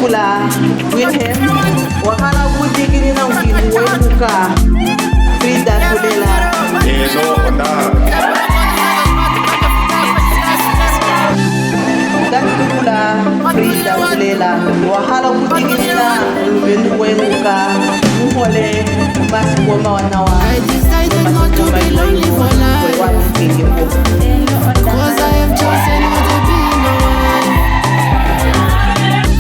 tukula Wilhelm wakala kudikini na ukimu wemuka Frieda kulela no onda tukula Frieda kulela wakala kudikini na wemuka muhole basi kwa wanawa. I decided not to be lonely for life, 'cause I have chosen not to be my wife.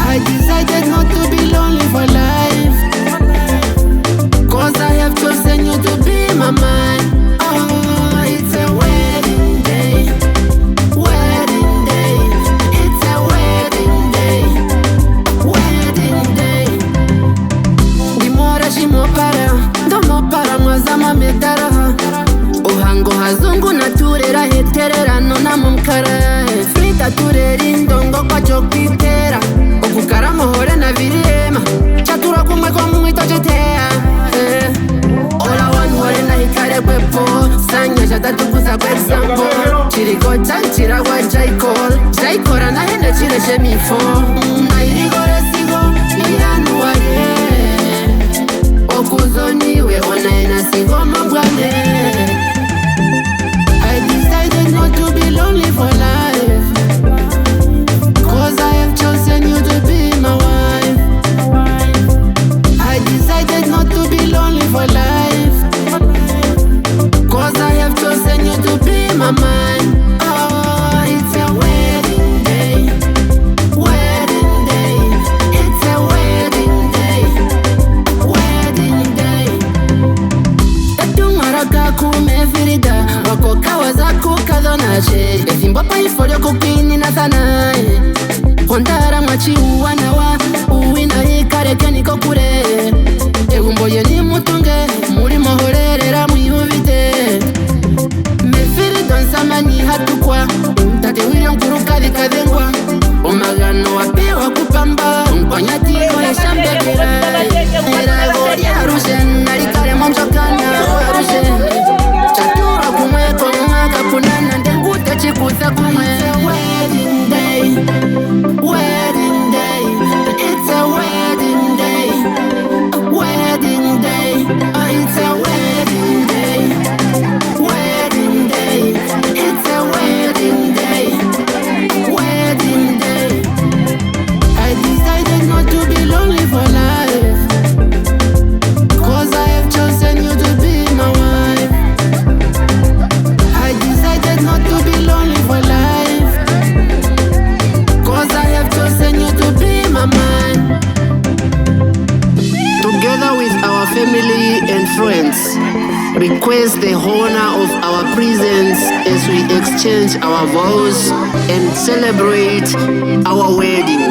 I decided not to be lonely for life, 'cause I have chosen you to be my man. Oh, it's a wedding day, wedding day. It's a wedding day, wedding day. Dimora shimopara, domopara mwazama medara. Ohango hazungu na turera hetererano na mumkara. Frieda turera indongo kwa chokitera. Okukara mohore na virema. Chatura kumwe kwa mwito chetea. Ola wanhore na hikare kwepo. Sanya jatatukuza kwe sampo. Chiriko chanchira kwa jaikol. Jaikora na hende chile shemifo. Na irigore sigo iyanuare. Okuzoniwe ona ena sigo mabwane. I decided not to be lonely for life, 'cause I have chosen you to be my wife. I decided not to be lonely for life, 'cause I have chosen you to be my man. Oh, it's a wedding day, wedding day. It's a wedding day, wedding day. Etungaraka kume Frieda wako kawaza kukadhonaje efimbo paifolio kupini na thanae hondara mwachi uwanawa uwina hikareke niko kure egumboye ni mutunge muri mohorerera mwihubite Frieda nsamani hatukwa tate wile nkurukathi kathengwa omagano wapewa kupamba nkwanyatiko yashambekera erago yarushe nalikare momjokana warushe chatura kumweko mwaka punana ndengute chikuza kumwe. Wedding day, wedding day. It's a wedding day, wedding day. Oh, it's a wedding day, wedding day. It's a wedding day, wedding day. I decided not to be lonely for life, 'cause I have chosen you to be my wife. I decided not to be lonely for life, 'cause I have chosen you to be my man. Together with our family and friends, request the honor of our presence as we exchange our vows and celebrate our wedding.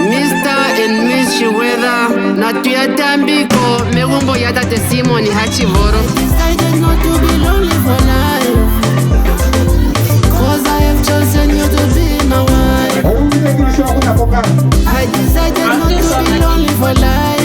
Mr. and Miss Frieda, natuyatambiko megumbo yatate Simon hachivoro. Decided not to be lonely for life, 'cause I have chosen you to be my wife. I decided not to be lonely for life,